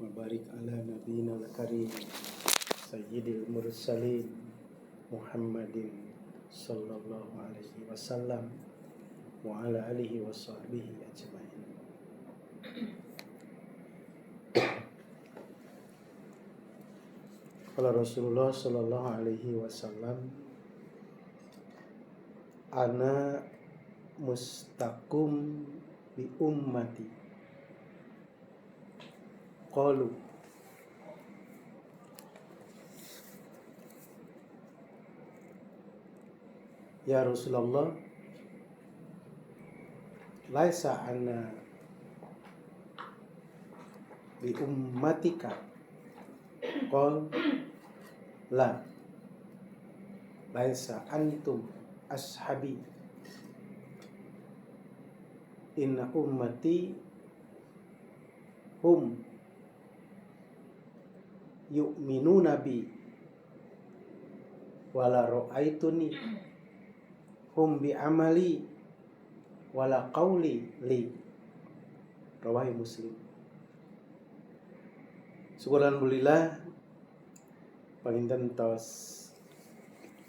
وبارك على نبينا الكريم سيد المرسلين محمد صلى الله عليه وسلم وعلى آله وصحبه أجمعين. Qala Rasulullah sallallahu alaihi wasallam, ana mustaqum bi ummati. Qalu ya Rasulullah, laisa ana bi ummatika. Qal la, laisa antum ashabi, inna ummati hum yu'minuna bi wala ra'aituni hum bi amali wala qawli li. Rawahi Muslim. Syukur alhamdulillah panginten tos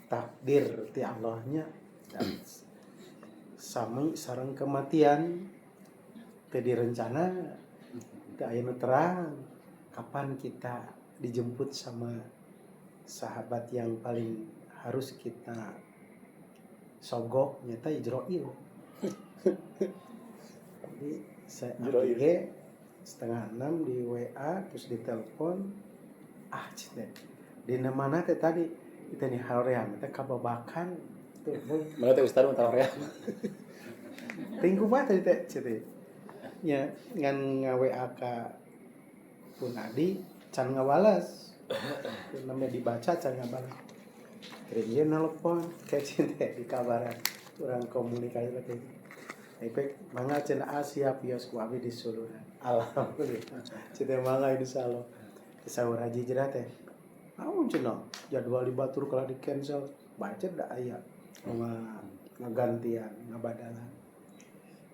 takdir ti Allahnya sami sareng kematian teu direncana, teu aya nu terang kapan kita dijemput sama sahabat yang paling harus kita sogok, nyata Ijroil. Jadi saya AG 5:30 di WA, terus ditelepon, cita di mana teh tadi kita nih haream teh kababakan tuh mana teh ustad mah haream tinggu mah tadi teh cita nya ngan nga-WA ka Punadi can ngabalas namanya dibaca can ngabalas kira dia nelpon kayak cinta di kabaran kurang komunikasi teh efek mangga cenah siap bios ku abi disuluran. Alhamdulillah cinta mangga di salo saur haji jera teh naon cenah jadwal dibatur kalau di cancel baca da aya ngagantian ngabadalan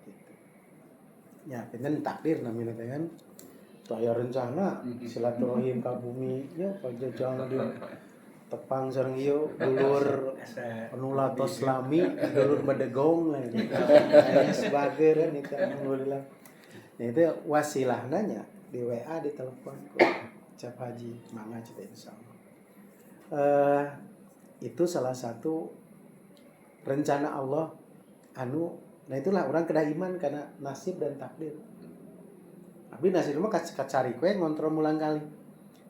gitu ya pengen takdir namanya teh kan teu aya rencana silaturahim ka bumi nya pajajal di tepang sareng ieu dulur anu latos lami dulur badegong aya sebageun itu alhamdulillah. Nah itu wasilah nanya di WA, di telepon cap haji mangga cita insyaallah. Itu salah satu rencana Allah nah itulah orang kedah iman karena nasib dan takdir. Abi nasib mah kacari we ngontrol mulang kali.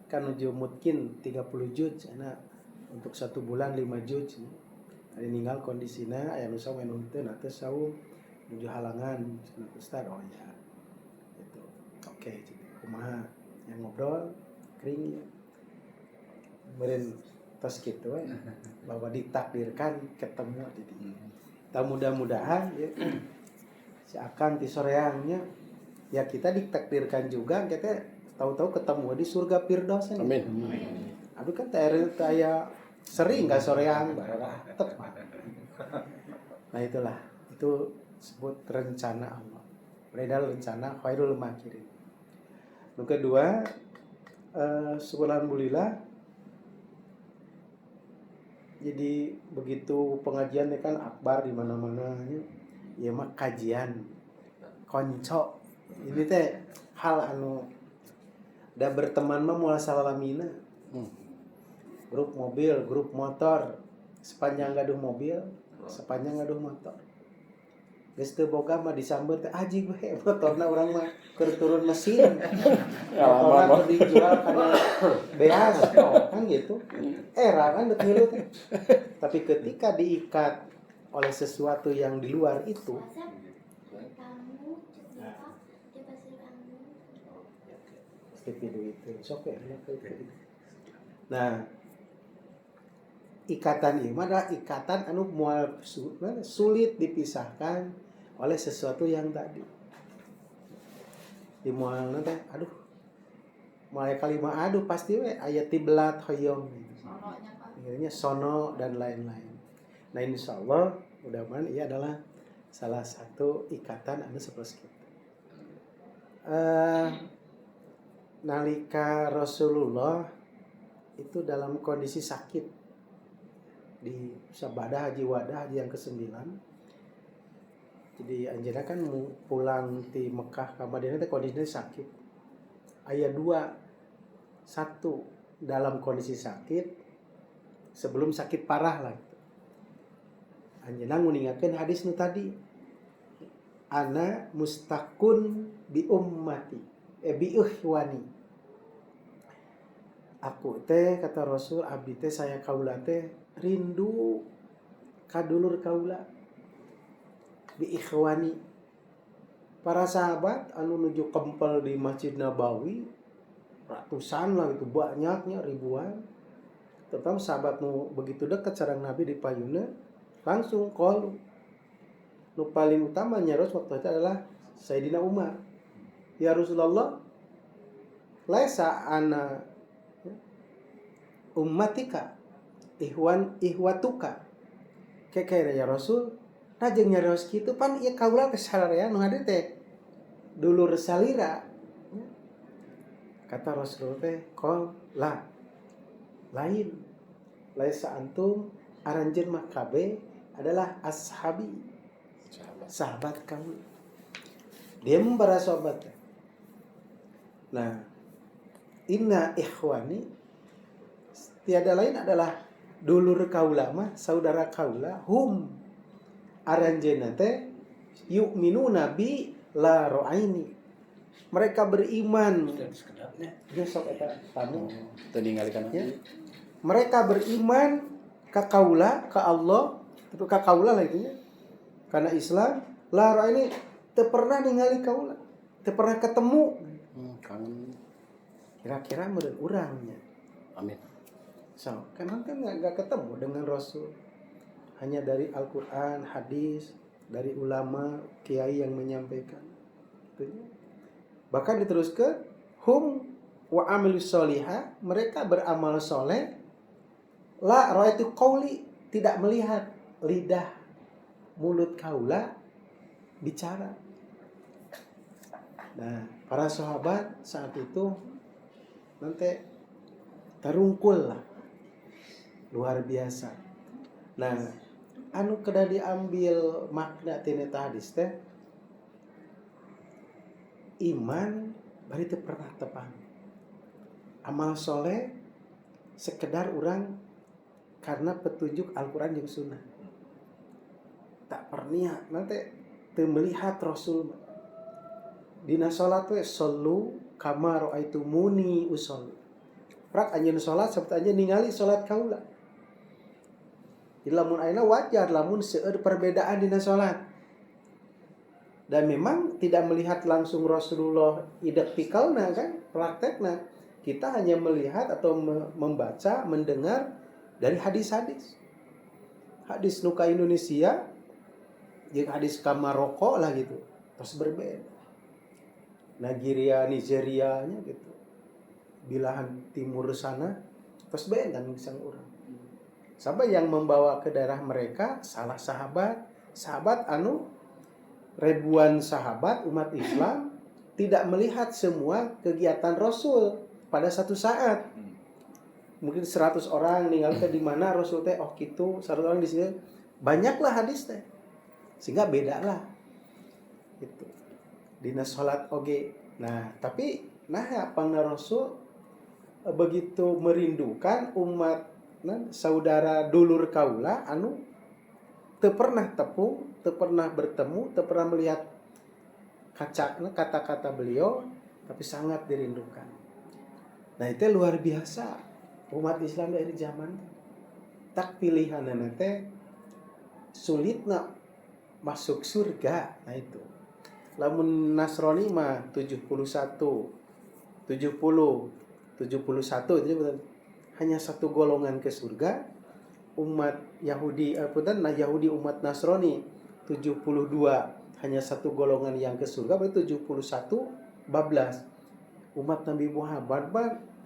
Kan uju mungkin 30 juz cenah untuk 1 bulan 5 juz. Ari ninggal kondisina aya nu sawe nuntun atau saum nuju halangan cenah Ustaz oh ya. Gitu. Oke, kumaha yang ngobrol kering meureun tos kitu we bahwa ditakdirkan ketemu di dieu. Tah mudah-mudahan ya si Akang ti soreangnya ya kita ditakdirkan juga kita tahu-tahu ketemu di surga Firdaus. Amin. Aduh kan aya sering enggak soreang barang tepat. Nah itulah itu disebut rencana Allah. Beredar rencana khairul makirin. Yang kedua, syukur alhamdulillah. Jadi begitu pengajian kan akbar di mana-mana ya mah kajian konco. Ini teh hal anu da berteman mah moal salalamina. Grup mobil, grup motor, sepanjang gaduh mobil, sepanjang gaduh motor. Geus teu boga mah disambut teh aji we motorna urang mah keur turun mesin. Motorna keur dijual kana beas kan gitu. Era kan betul teh. Tapi ketika diikat oleh sesuatu yang di luar itu nah ikatan iman adalah ikatan anu moal sulit dipisahkan oleh sesuatu yang tadi di moal teh aduh mulai kalimat aduh pasti we aya tiblat hoyong akhirnya sono dan lain-lain. Nah insyaallah mudah-mudahan ia adalah salah satu ikatan anu seperti itu. nalika Rasulullah itu dalam kondisi sakit di Sabadah Haji Wadah haji yang ke-9. Jadi anjeunna kan pulang di Mekah ke Madinah teh kondisinya sakit. Aya 2, 1 dalam kondisi sakit sebelum sakit parah lah gitu. Anjeunna nguningakeun hadis nu tadi. Ana mustaqun bi ummati bi ikhwani. Aku teh kata Rasul abdi teh saya kaula teh rindu kadulur kaula bi ikhwani. Para sahabat anu nuju kempel di Masjid Nabawi ratusan lah itu, banyaknya ribuan. Terutama sahabat nu begitu dekat sareng Nabi di payuna langsung call. Nu paling utama nyaros waktu itu adalah Sayyidina Umar. Ya Rasulullah, laisa ana ummatika ihwatuka. Kekere ya Rasul, rajeng nyarios kitu pan ieu kaula kesararea nu hade teh dulur salira. Kata Rasul teh, "Qol la lain. Laisa antum aranjeun mah kabeh adalah ashabi." Sahabat kamu. Dia membara sahabat. Nah, inna ikhwani tiada lain adalah dulur kaula mah saudara kaula hum aranjeunna teh yu'minuna bi la ra'aini. Mereka beriman. Ya sok eta tamu. Tadi ngalihkan Ya. Mereka beriman ka kaula, ka Allah, itu ka kaula lah itunya. Karena Islam la ra'aini teu pernah ningali kaula, teu pernah ketemu. Kangen. Kira-kira meureun urangnya. Amin. So, kan nggak ketemu dengan Rasul. Hanya dari Al-Quran, hadis, dari ulama, kiai yang menyampaikan. Itunya. Bahkan diteruskan, hum wa amilus solihah, mereka beramal soleh, la ra'aitu qauli, tidak melihat lidah mulut kaula bicara. Nah, para sahabat saat itu nanti terungkul lah. Luar biasa. Nah, anu kedah diambil makna tina hadis teh iman bari teu pernah tepang. Amal soleh sekedar orang karena petunjuk Al-Quran jeung Sunnah. Tak pernah nanti teu melihat Rasul. Dina salat we sallu kama ra'aitumuni usolli. Rak anjeun salat saperti anjeun ningali salat kaula. Jadi lamun ayeuna wajar lamun seueur perbedaan dina salat. Dan memang tidak melihat langsung Rasulullah idak pikalna kan, praktekna. Kita hanya melihat atau membaca, mendengar dari hadis-hadis. Hadis nu ka Indonesia jeung hadis ka Maroko lah gitu. Terus berbeda. Nigeria-nya gitu. Bilahan timur sana terus beda misalnya orang. Sampai yang membawa ke daerah mereka salah sahabat anu ribuan sahabat umat Islam tidak melihat semua kegiatan Rasul pada satu saat. Mungkin 100 orang ninggal teh di mana Rasul teh kitu, 100 orang di sini. Banyaklah hadis teh. Sehingga bedalah. Gitu. Dina salat oge. Nah, tapi pangna Rasul begitu merindukan umat saudara dulur kaula anu teu pernah tepung, teu pernah bertemu, teu pernah melihat kata-kata beliau, tapi sangat dirindukan. Nah, itu luar biasa umat Islam dari zaman tak pilihanna teh sulitna masuk surga. Nah itu. Lamun Nasrani mah 71 itu hanya satu golongan ke surga. Umat Yahudi Yahudi umat Nasrani 72 hanya satu golongan yang ke surga, berarti 71 bablas. Umat Nabi Muhammad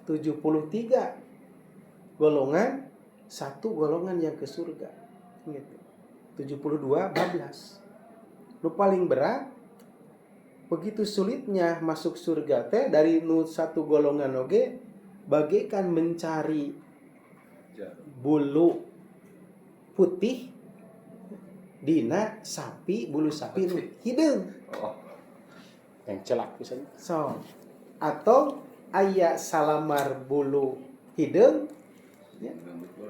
73 golongan, satu golongan yang ke surga. Gitu. 72 bablas. Nu paling berat begitu sulitnya masuk surga teh dari nu satu golongan oge bagaikan mencari bulu putih dina sapi, bulu sapi nu hideung. Yang celak pisan. So, atau aya salamar bulu hideung ya,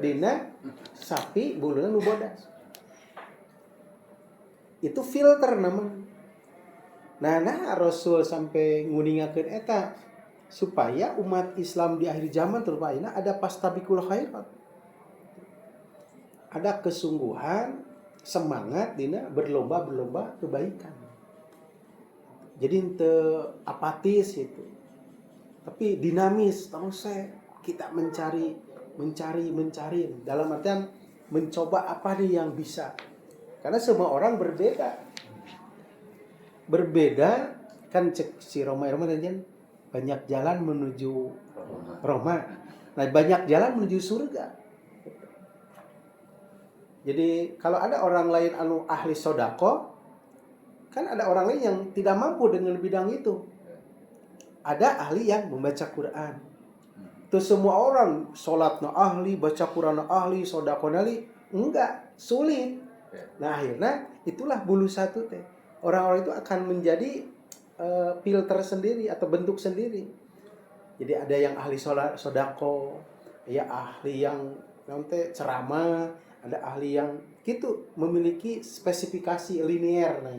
dina sapi buluna nu bodas. Itu filter namanya. Nah Rasul sampai nguningakeun eta supaya umat Islam di akhir zaman terbaikna ada pastabiqul khairat. Ada kesungguhan, semangat dina berlomba-lomba kebaikan. Jadi henteu apatis itu. Tapi dinamis terus kita mencari dalam artian mencoba apa nih yang bisa. Karena semua orang berbeda kan cek si Roma tadi banyak jalan menuju Roma. Nah, banyak jalan menuju surga. Jadi kalau ada orang lain anu ahli sodako, kan ada orang lain yang tidak mampu dengan bidang itu. Ada ahli yang membaca Quran. Itu semua orang sholatna ahli, baca Quran ahli, sodako ahli, enggak, sulit. Nah akhirnya itulah bulu satu teh. Orang-orang itu akan menjadi filter sendiri atau bentuk sendiri. Jadi ada yang ahli sodako, ya ahli yang nanti ceramah, ada ahli yang gitu memiliki spesifikasi linear nah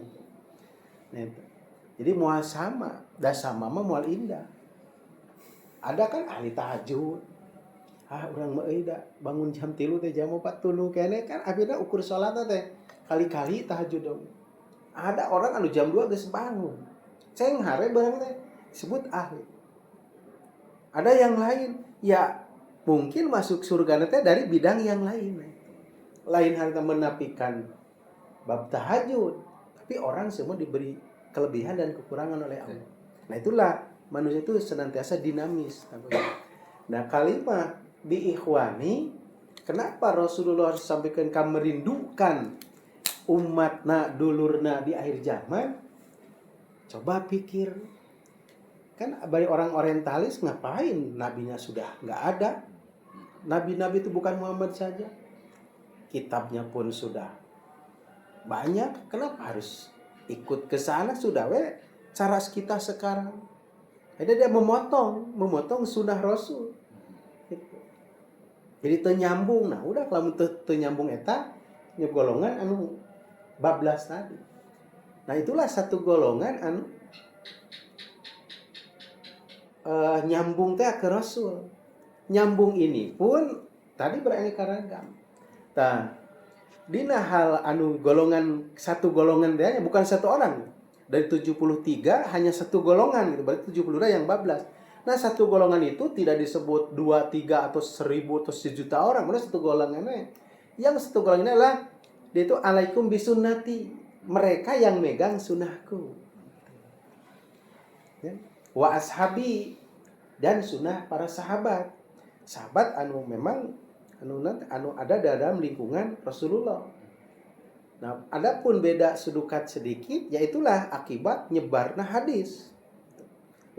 itu. Jadi mual sama, dasama mah mual indah. Ada kan ahli tahajud. Urang mah euy da bangun jam 3 teh jam 4 tuluy kene kan akhirnya ukur salatna teh kali-kali tahajud dong. Ada orang anu jam 2 geus bangun. Ceng hare barang teh disebut ahli. Ada yang lain, ya mungkin masuk surga teh dari bidang yang lain. Lain harta menafikan bab tahajud, tapi orang semua diberi kelebihan dan kekurangan oleh Allah. Nah itulah manusia itu senantiasa dinamis. Nah kalimat bi ikhwani, kenapa Rasulullah sampaikan kamu merindukan umatna dulurna di akhir zaman? Coba pikir, kan bagi orang orientalis ngapain nabinya sudah nggak ada. Nabi-nabi itu bukan Muhammad saja, kitabnya pun sudah banyak. Kenapa harus ikut ke sana? Sudah cara kita sekarang. Ada dia memotong sunnah Rasul. Gitu. Jadi ternyambung. Nah udah kalau ternyambung eta nya golongan anu bablas tadi. Nah itulah satu golongan anu nyambung teh ke Rasul. Nyambung ini pun tadi beraneka ragam. Nah, dina hal anu golongan satu golongan dia bukan satu orang. Dari 73 hanya satu golongan gitu. Berarti 72 yang bablas. Nah, satu golongan itu tidak disebut 2, 3 atau 1000 atau 1.000.000 orang. Maksudnya satu golongannya. Yang satu golongan ini adalah dia itu alaikum bisunnati. Mereka yang megang sunnahku. Ya. Wa ashabi dan sunnah para sahabat. Sahabat anu memang anu ada dalam lingkungan Rasulullah. Nah, adapun beda sedukat sedikit, yaitulah akibat nyebarna hadis.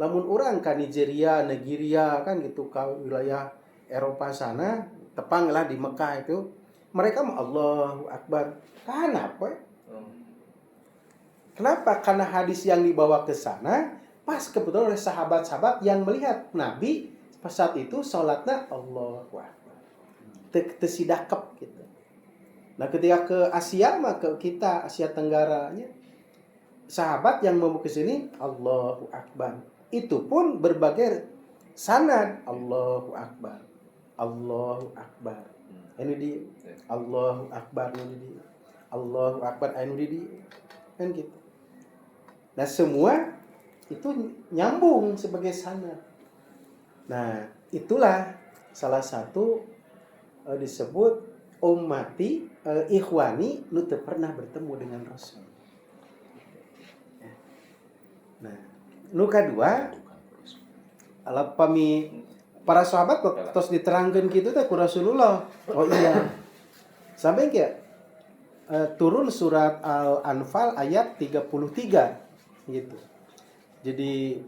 Lamun orang ka Nigeria, kan gitu ka wilayah Eropa sana, tepanglah di Mekah itu, mereka mah Allahu Akbar. Kenapa? Kenapa? Karena hadis yang dibawa ke sana pas kebetulan oleh sahabat-sahabat yang melihat Nabi pas saat itu sholatnya Allahu Akbar. Tersidakep gitu. Nah ketika ke Asia mah ke kita Asia Tenggaranya sahabat yang mau ke sini Allahu Akbar. Itu pun berbagai sanad Allahu Akbar. Allahu Akbar. Ini di Allahu Akbar ini di Allahu Akbar ini di kan gitu. Nah semua itu nyambung sebagai sanad. Nah itulah salah satu disebut ummati ikhwani nu teu pernah bertemu dengan Rasul. Nah, nu kadua alapami para sahabat kok terus diterangkeun kitu teh ku Rasulullah. Oh iya. Sampai ke turun surat Al-Anfal ayat 33 gitu. Jadi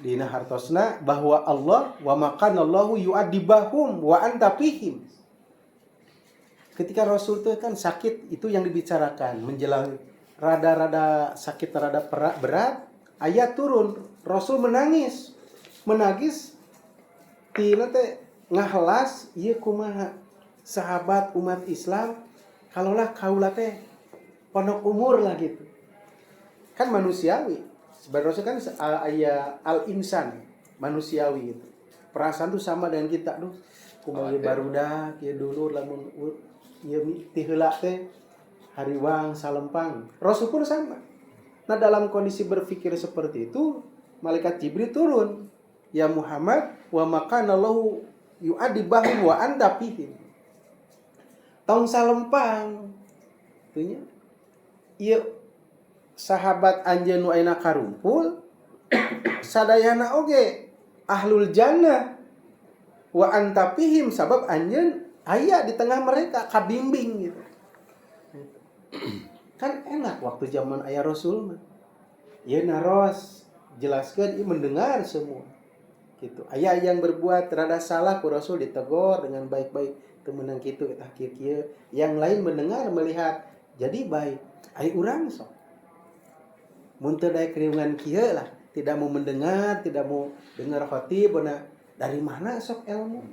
dina hartosna bahwa Allah wa makanallahu yu'adibahum wa anta fihim. Ketika Rasul itu kan sakit, itu yang dibicarakan menjelang rada-rada sakit, rada berat, ayat turun, Rasul menangis tina teh ngahelas ieu kumaha sahabat umat Islam kalaulah kaula teh pondok umur lah gitu. Kan manusiawi. Sebenarnya kan aya al-insan, manusiawi gitu. Perasaan tuh sama dengan kita, duh kumaha barudak ieu dulu lamun ieu ti heula teh hariwang salempang. Rasul pun sama. Nah, dalam kondisi berpikir seperti itu, malaikat Jibril turun. Ya Muhammad, wa makanallahu yu'adibahum wa anta fihim. Taun salempang. Itunya. Ieu sahabat anjeun nu ayeuna karumpul sadayana oge ahlul jannah wa anta fihim sabab anjeun aya di tengah mereka kabimbing gitu. Kan enak waktu zaman ayah Rasul mah. Ya naros jelaskan ieu mendengar semua. Gitu. Aya yang berbuat rada salah ku Rasul ditegur dengan baik-baik teu meunang kitu eta kieu. Yang lain mendengar melihat jadi baik. Ai urang sok. Mun teu daek riungan kieu lah, tidak mau mendengar, tidak mau dengar khatib, dari mana sok ilmu?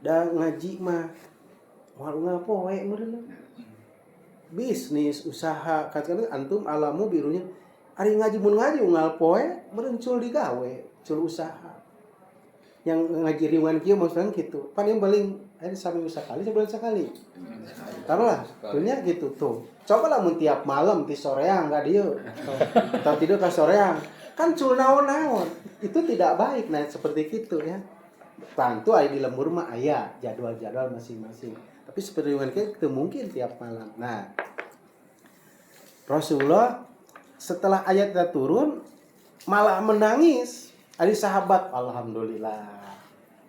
Da ngaji mah moal ngapoe meureun. Bisnis, usaha, katakan antum alamu birunya ari ngaji mun ngaji unggal poe merencul digawe, cul usaha. Yang ngaji riungan kieu maksudna kitu. Pan yang paling aya saminggu sakali, sebulan sakali. Taruhlah, punya gitu tuh. Coba lah mun tiap malam ti soreang ka dieu. Atau tidur ka soreang. Kan cul naon-naon. Itu tidak baik nah seperti itu ya. Tentu aya di lembur mah aya jadwal-jadwal masing-masing. Tapi seperti riungan kieu teu mungkin tiap malam. Nah, Rasulullah setelah ayatnya turun malah menangis. Ada sahabat, alhamdulillah.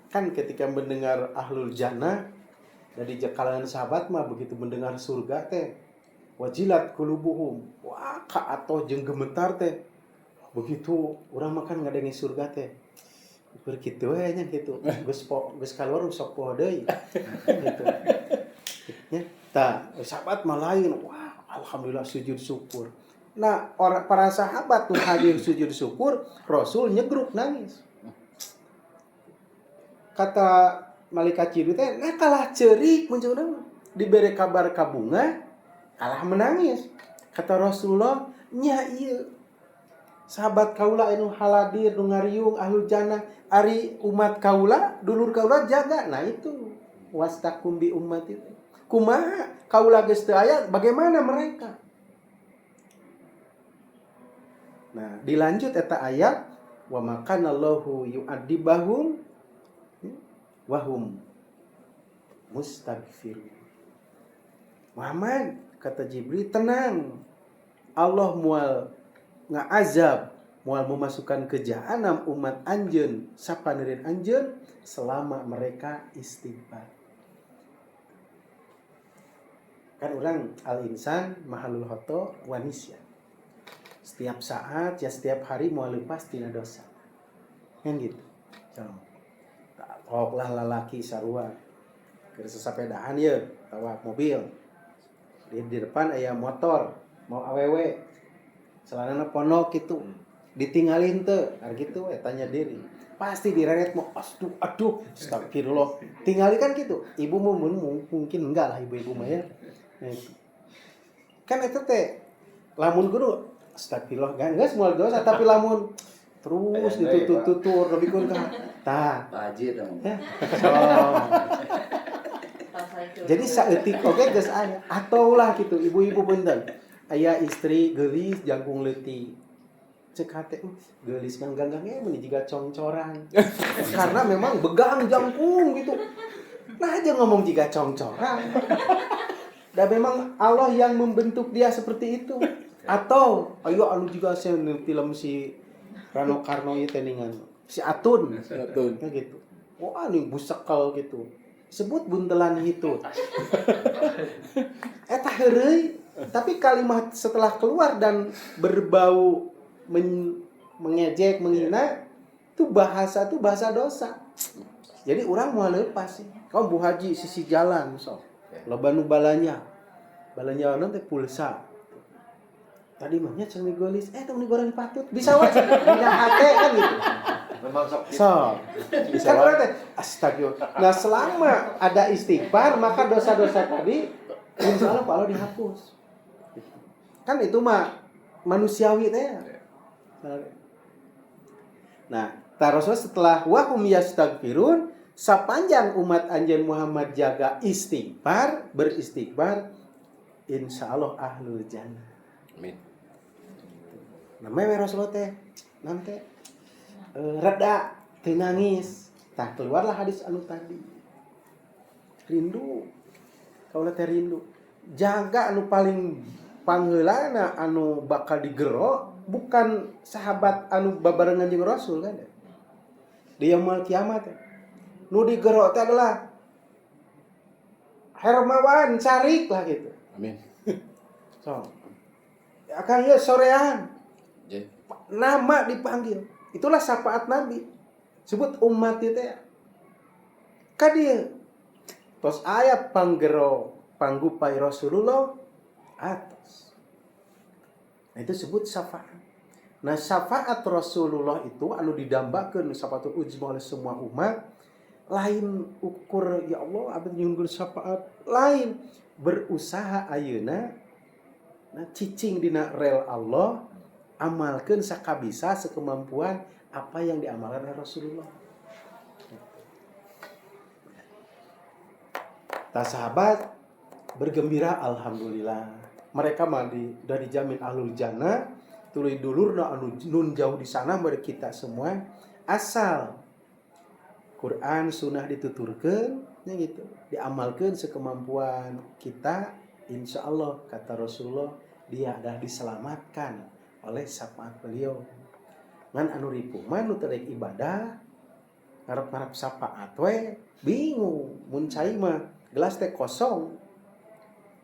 Kan ketika mendengar ahlul jannah dari kalangan sahabat mah begitu mendengar surga teh wajilat qulubuhum. Wah, ka atoh jeung gemetar teh. Begitu urang makan ngadengi surga teh. Berkitu we nya kitu. Geus kaluar sok poho deui. Gitu. Ya, tah sahabat mah lain. Wah, alhamdulillah sujud syukur. Nah, para sahabat tuh hadir sujud syukur, Rasul nyegruk nangis. Kata malaikat Jibril teh, "Nah kalah ceurik mun cenah dibere kabar ka bunga, kalah menangis." Kata Rasulullah, "Nya ieu sahabat kaula anu haladir nu ngariung ahlul jannah ari umat kaula, dulur kaula jaga." Nah itu wastakum bi ummati. Kumaha kaula geus teu aya, bagaimana mereka? Nah, dilanjut eta ayat wa makanallahu yu'adibahum wa hum mustaghfirun. Muhammad, kata Jibril, tenang. Allah moal ngaazab, moal memasukkan ke jahanam umat anjeun, sapaneureuh anjeun selama mereka istighfar. Kan orang al-insan mahalul khoto wa nisyan. Setiap saat ya setiap hari mau lepas tina dosa. Kan gitu. Toklah lalaki sarua keur sesapedaan ye tawa mobil. Di depan aya motor mau awewe. Celanana ponok kitu. Ditinggalin teu, ar kitu we tanya diri. Pasti direret mau aduh astagfirullah. Tinggali kan gitu. Ibu mungkin enggak lah ibu-ibu mah ya. Kan eta teh lamun guru astagfirullah geus moal dosa tapi lamun terus ditutur lebihkeun ka tah Haji tah. Jadi saeutik oge geus aya ataulah kitu ibu-ibu beunteun aya istri geulis jangkung leutik cek hate geulis kan ganggang mun jiga congcoran karena memang begang jangkung gitu nah aja ngomong jiga congcoran dan memang Allah yang membentuk dia seperti itu. Atau ayo anu juga saya film si Rano Karno ieu teh ningan si Atun gitu. Wah anu busekal gitu. Sebut buntelan hitut. Eta heureuy Tapi kalimat setelah keluar dan berbau mengejek, menghina, itu bahasa dosa. Jadi orang mau lepas sih. Kau Bu Haji sisi jalan so. Loba nu balanya nanti pulsa. Tadi mahnya cenah golis, temen goreng patut. Bisa wae dina hate kan gitu. Memang sok So, kan orang teh astagfirullah. Nah, selama ada istighfar, maka dosa-dosa tadi insya Allah Allah dihapus. Kan itu mah manusiawi teh. Nah, Rasul setelah wahum yastaghfirun, sepanjang umat anjeun Muhammad jaga istighfar, beristighfar, insya Allah ahlul jannah. Amin. Namanya Rasulullah teh nanti reda teu nangis. Tah keluarlah hadis anu tadi. Rindu. Kaula teh rindu. Jaga anu paling pangheulana anu bakal digero bukan sahabat anu babarengan jeung Rasul kan. Di yaumul kiamat. Nu digero teh adalah Hermawan Carik lah gitu. Amin. So, akan ya sorean Jadi, nama dipanggil. Itulah syafaat Nabi. Sebut umat itu ya. Kadia. Tos ayat panggero panggupai Rasulullah atas. Nah itu sebut syafaat. Nah syafaat Rasulullah itu anu didambakeun syafaatul ujma oleh semua umat. Lain ukur ya Allah abdi nyunggul syafaat. Lain berusaha ayeuna nah cicing dina rel Allah, amalkeun sakabisa sekemampuan apa yang diamalkan oleh Rasulullah. Tah sahabat bergembira alhamdulillah. Mereka mah udah dijamin ahlul jannah, tuluy dulurna anu nun jauh di sana bari kita semua asal Quran sunnah dituturkeun nya gitu, diamalkeun sekemampuan kita, insyaallah kata Rasulullah dia dah diselamatkan oleh syafaat beliau. Ngan anu ripuh mah nu teu ibadah ngarep-ngarep syafaat we bingung mun cai mah gelas teh kosong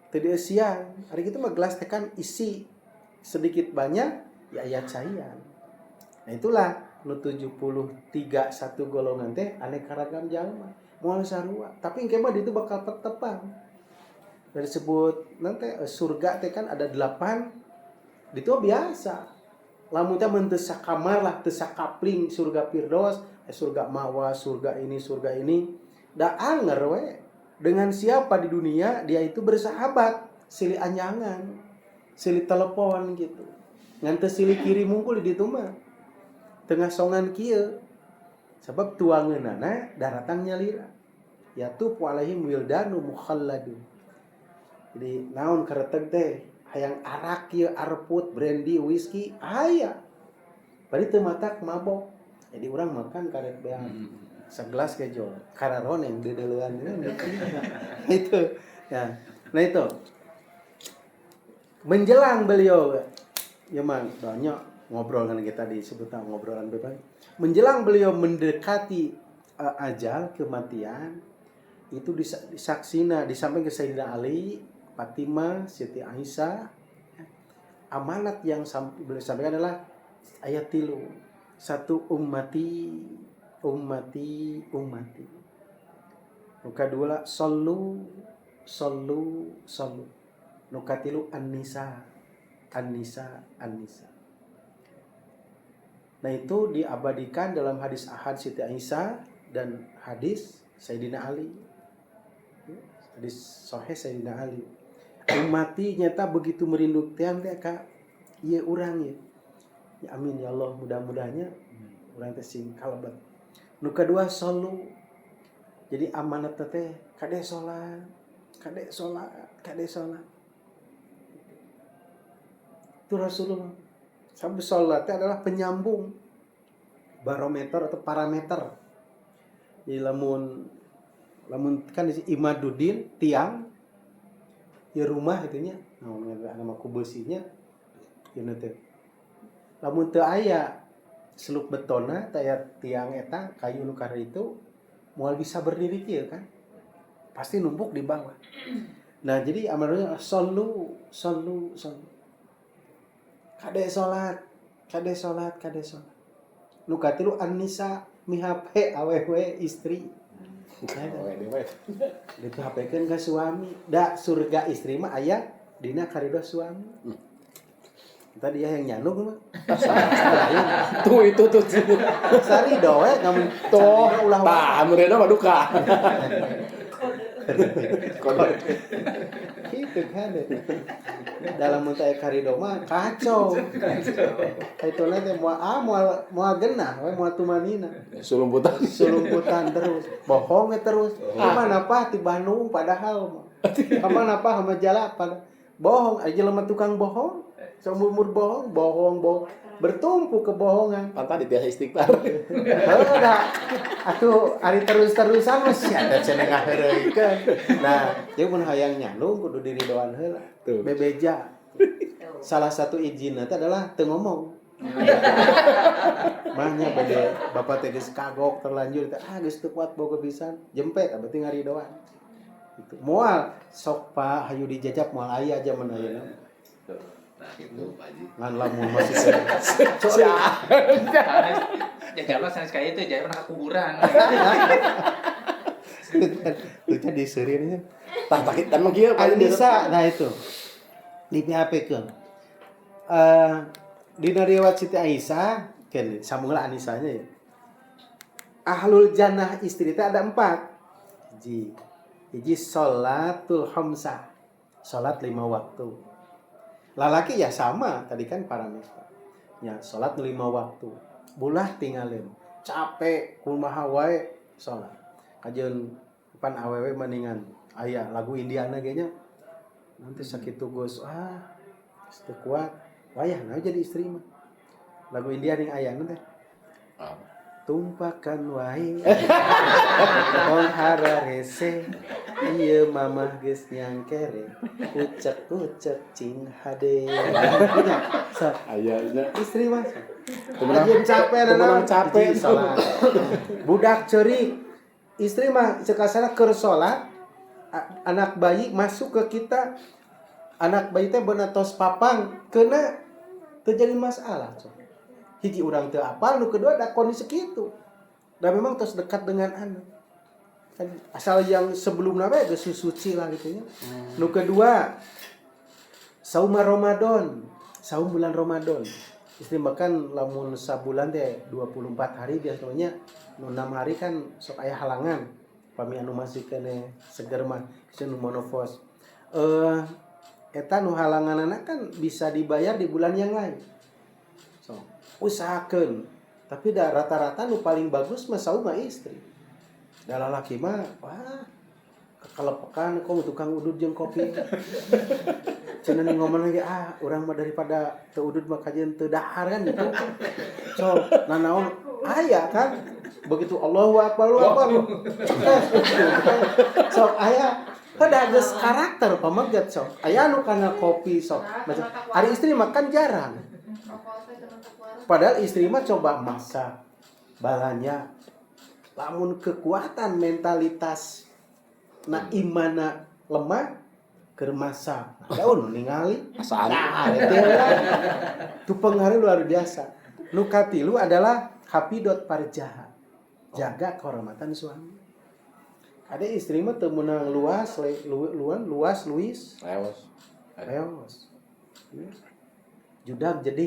teu dieusian. Hari kitu mah gelas teh kan isi sedikit banyak ya aya caian. Nah itulah nu 73 satu golongan teh aneka ragam jalma moal sarua tapi engke mah ditu bakal tetepang. Dari sebut nanti surga teh kan ada 8 ditu biasa. Lamun teh mun teu sakamar lah teu sakapling surga Firdaus, surga Mawa, surga ini. Da anger we. Dengan siapa di dunia dia itu bersahabat, silih anyangan, silih telepon gitu. Ngan teu silih kiri mungkul di ditu mah. Tengah songan kieu. Sebab tuangeunana daratang nyalira. Yatufu alaihim wildanu mukhalladun. Jadi naon kareteg teh hayang arak kieu arput brandy whisky aya bari teu matak mabok jadi urang makan karek beang segelas kejo kararon yang dedeleuan itu ya. Nah itu menjelang beliau ya man banyak ngobrol dengan kita disebut ngobrolan bebas menjelang beliau mendekati ajal kematian itu disaksina disampaikan ke Sayyidina Ali, Fatimah, Siti Aisyah. Amanat yang beliau sampaikan adalah ayat 3. Satu ummati. Nuka 2 sallu. Nuka 3 an-nisa. Nah itu diabadikan dalam hadis ahad Siti Aisyah dan hadis Sayyidina Ali. Hadis sahih Sayyidina Ali. Ummati nyata begitu merindu teh ka ieu urang ye. Ya amin ya Allah mudah-mudahnya urang teh sing kalebet. Nu kadua sallu. Jadi amanat teh kade salat. Itu Rasulullah. Sampai salat teh adalah penyambung barometer atau parameter. Jadi lamun kan imaduddin tiang ya rumah itunya nama kubesinya ya teh lamun teu aya seluk betona taya tiang eta kayu nu karena itu moal bisa berdiri kieu kan pasti numpuk di bawah. Nah jadi amalnya solu. Kade sholat. Nu katilu an-nisa mihape awewe istri. Awe dewe. Dihapekeun ka suami. Da surga istri mah aya dina karidho suami. Tadi dia yang nyandung mah. Tuh itu tuh. Sari doe namun Toh tah meureunna mah duka. Kode. Gitu kan. Dalam muntah karidho mah kacau. Kaitona teh moal genah we moal tumanina. Sulumputan terus. Bohong terus. Kemana apa di Bandung padahal mah. Kemana apa sama Jalapan. Bohong aja lemah tukang bohong. Seumur bohong. Bertumpu kebohongan. Pantas ditiasa istighfar. Heeh, atuh ari terus-terusan mah sia da cenah ngaheureuikeun. Nah, ieu mun hayang nyalung kudu diridoan heula. Bebeja. Salah satu izinna teh adalah teu ngomong. Mahnya bade bapak teh geus kagok terlanjur teh geus teu kuat boga pisan. Jempet berarti ngaridoan. Gitu. Moal sok Pak hayu dijajab moal aya zaman ayeuna. Nah gitu Pak Haji. Ngan lamun masih sorry. Jajablah sanes kaya itu jangan pernah kuburan. Itu diseureunnya. Tah pakitan mah kieu Anissa, nah itu di PHP-keun. Dina riwayat Siti Aisyah, kan sambunglah Anissanya ya. Ahlul jannah istri teh ada 4. Hiji sholatul khamsah. Salat 5 waktu. Lalaki ya sama, tadi kan parameter. Ya, salat 5 waktu. Bulah tinggalin. Capek kumaha wae salat. Kajeun pan awewe mendingan aya lagu Indiana ge nya. Nanti sakitu geus teu kuat. Wayah naon jadi istri mah. Lagu Indiana yang aya teh. Tumpakan wae. Tong hararese. Ieu mamah geus nyangkere. Ucek cing hade. Ayahnya Istri mah. Temenang capek. Salat. Budak ceurik. Istri mah sekasana keur salat. Anak bayi masuk ke kita. Anak bayi teh beuna tos papang keuna teu jadi masalah. Hiji urang teu apal, nu kedua ada kondisi kitu. Dan memang tos dekat dengan anak. Asal yang sebelumnya we geus suci lah gitu nya. Nu kedua saum Ramadan, saum bulan Ramadan. Istri makan lamun sabulan teh 24 hari biasanya nu 6 hari kan sok aya halangan. Pami anu masih kene seger mah nu monofos. Eta nu halanganana kan bisa dibayar di bulan yang lain. So, usahakeun. Tapi da rata-rata nu paling bagus mah saum istri. Da lalaki mah kekalepekan kok tukang udud jeung kopi. Cenah ngomong lagi urang mah daripada teu udud mah kajian teu dahar kan gitu. So, nanaon aya kan begitu Allahu Akbar. So aya kada geus karakter pamegat sok. Aya anu kana kopi sok. Macam ari istri makan jarang. Padahal istri mah coba masak balanya. Lamun kekuatan mentalitas na imana lemah keur masak. Daun ningali asal. Itu pengaruh luar biasa. Nu katilu adalah hafidot parjaha. Jaga kehormatan suami. Ada istri mah teu meunang luas. Leos. Judag jadi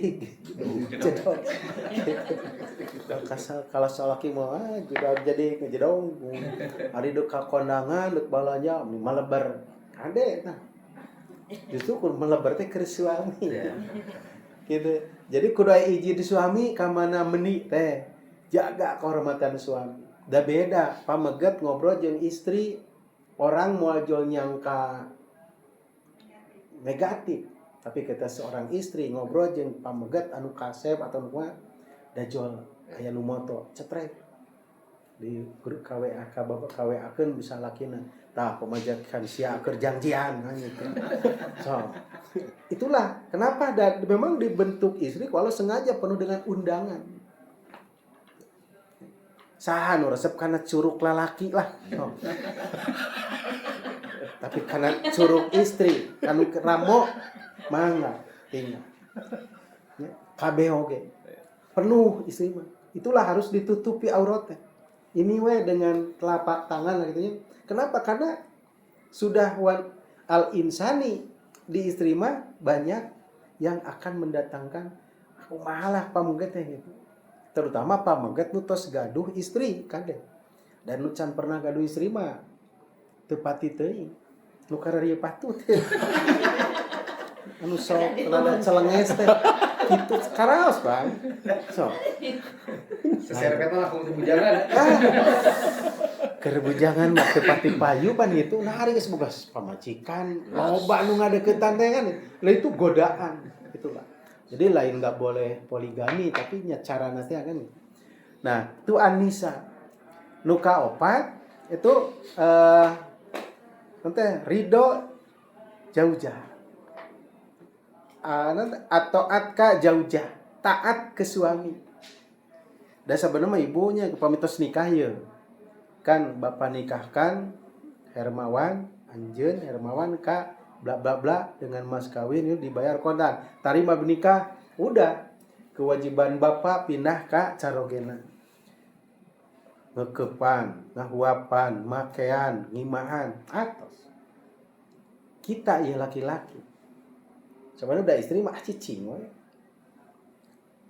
jedog. Kalau salaki mah judag jadi ngejedong. Ari deuk ka kondangan deuk balanya malebar. Ade tah. Justru kun melebar teh keur suami. Gitu. Jadi kudu aya izin di suami ka mana meuni teh. Jaga kehormatan suami. Da beda pameget ngobrol jeung istri orang moal jol nyangka negatif. Tapi kita seorang istri ngobrol jeung pameget anu kasep atau nu da jol aya nu moto cetrek. Di grup KWA ka bapak KWA-keun bisa lakina. Tah pemajakan sia keur janjian gitu. So, itulah kenapa memang dibentuk istri kalau sengaja penuh dengan undangan. Saha nu resep kana curug lalaki lah. Oh. Tapi karena suruh istri anu ramo mangga tinggal. Ya, kabeh oge. Penuh istri mah. Itulah harus ditutupi auratnya. Ini we dengan telapak tangan gitu ya. Kenapa? Karena sudah al insani di istri mah banyak yang akan mendatangkan malah pamungket gitu. Terutama pamungket nu tos gaduh istri kade. Dan nu can pernah gaduh istri mah teu pati teuing. Nu kararieu patut. Anu sok rada celenges teh. Kitu karaos, Bang. Sok. Seserepet mah aku bujangan. Keur bujangan mah teu pati payu pan gitu. Nah ari geus boga pamajikan, loba nu ngadeukeutan teh kan. Lah itu godaan, itulah. Jadi lain enggak boleh poligami tapi nya carana teh kan. Nah, itu Anisa. Nu kaopat itu teh ridho jaujah. Atau atka jaujah, taat ke suami. Dan sebenarnya ibunya pamitos nikah ya. Kan bapak nikahkan Hermawan, Anjeun Hermawan ka bla bla bla dengan mas kawin itu dibayar kontan. Tarima menikah, udah kewajiban bapak pindah ka carogena. Ngekepan, ngahuapan, makean, ngimahan, atos. Kita ya laki-laki. Sebenarnya udah istri mah cicing we.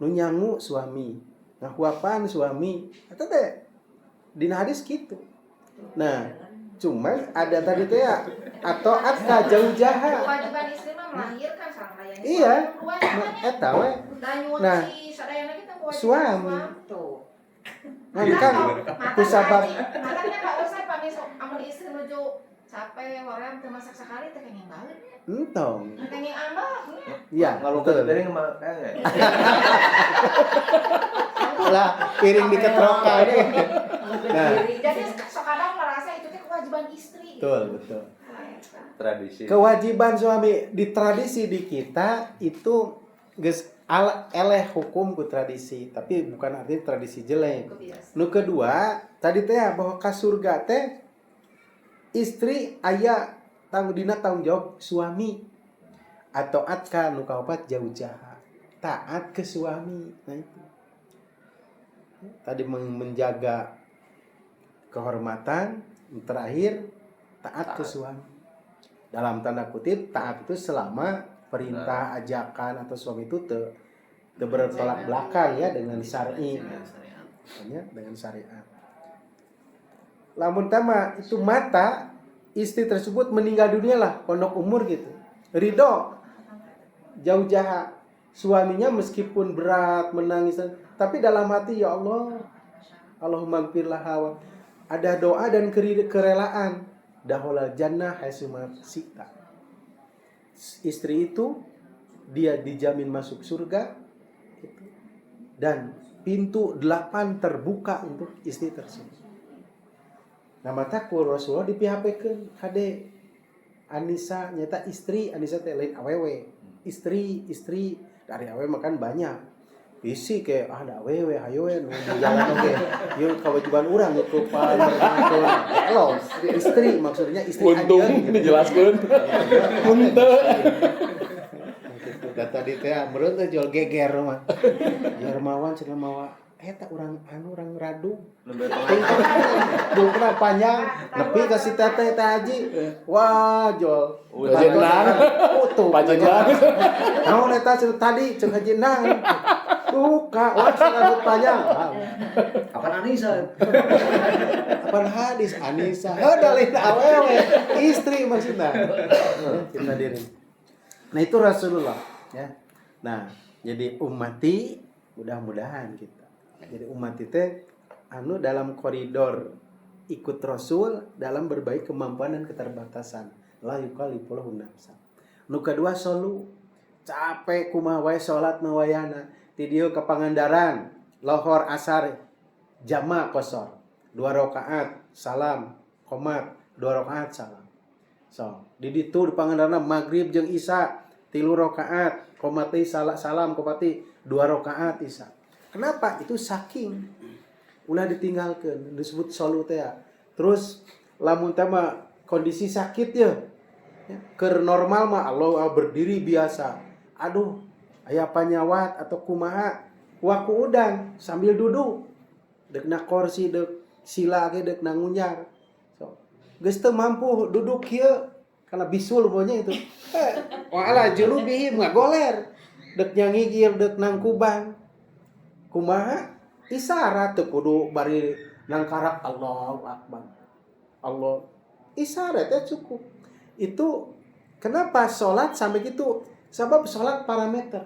Nu nyangu suami, ngahuapan suami. Eta teh dina hadis gitu. Nah, cuman ada tadi teh ya atau atka jauh-jaha. Kewajiban istri mah melahirkan sareng Iya. Eta we. Nah, suami. Nah, kan kusabab makanya Pak Ustaz pami amun istri nuju capek hoream teu masak sakali teh kenging gaweut. entong. Kenging ambah. Iya, Ngalungkeun betul. teuing mah kae. Lah, piring diketrokan. Nah, Jadi kadang merasa itu teh kewajiban istri. betul. Tradisi. Kewajiban suami di tradisi di kita itu geus eleh hukum ku tradisi, tapi bukan arti tradisi jelek. Nu kedua, tadi teh bahwa ka surga teh istri aya tanggung jawab suami atau atka nu kaopat jauh jahat. Taat ke suami. Nah itu. Tadi menjaga kehormatan, terakhir taat ke suami. Dalam tanda kutip taat itu selama perintah ajakan atau suami itu bertolak belakang ya dengan syar'i. Dengan syariat. Lamun tama itu mata istri tersebut meninggal dunia lah pondok umur gitu. Ridho jauh jahat suaminya meskipun berat menangis tapi dalam hati ya Allah Allahumma gfirlah hawa ada doa dan kerelaan dahulal jannah haitsumat sita. Istri itu dia dijamin masuk surga gitu. Dan pintu 8 terbuka untuk istri tersebut. Nah mata ku Rasulullah dipihapekeun kade Anisa nyata istri Anisa teh lain awewe. Istri dari awewe makan banyak. Bisi ke ada awewe hayo we nu jalan oge. Ieu kewajiban urang itu paling elo. Istri maksudnya istri Untung aja, gitu. dijelaskeun. Henteu. Da tadi teh meureun teh jual geger mah. Hermawan cenah mawa eta urang radu. Dungkna panjang nepi ka si teteh teh Haji. Wah, jol. Pajenang. Utuh. Pajenang. Naon eta cenah tadi cenah Haji nang. Duka, wah rambut panjang. Apaan Anisa? Apaan hadis Anisa? Dalin awewe, istri maksudna. Kita diri. Nah itu Rasulullah ya. Nah, jadi ummati mudah-mudahan kita. Jadi umat itu anu dalam koridor ikut Rasul dalam berbagai kemampuan dan keterbatasan. La yukallifullahu nafsan. Nu kedua solu capek kumaha wae salat mawayana. Ti dieu ka Pangandaran, lohor asar jama qosor. 2 rakaat salam qomat, 2 rakaat salam. So, di ditu di Pangandaran magrib jeung isya 3 rakaat, qomat teh salam qomati 2 rakaat isya. Kenapa? Itu saking ulah ditinggalkeun disebut solu teh. Terus lamun teh mah kondisi sakit ya. Keur normal mah Allah berdiri biasa. Aduh, aya panyawat atau kumaha waku udang sambil duduk. Dek na kursi dek sila ge dek na ngunyar. So, geus teu mampu duduk kieu karena bisul pokoknya itu. Wala julubihim ngagoler. Dek nyangigir dek nang kubang. Kumaha? Isyarat teu kudu bari nang karak Allahu Akbar. Allah isyarat ya cukup. Itu kenapa sholat sampai gitu? Sebab sholat parameter.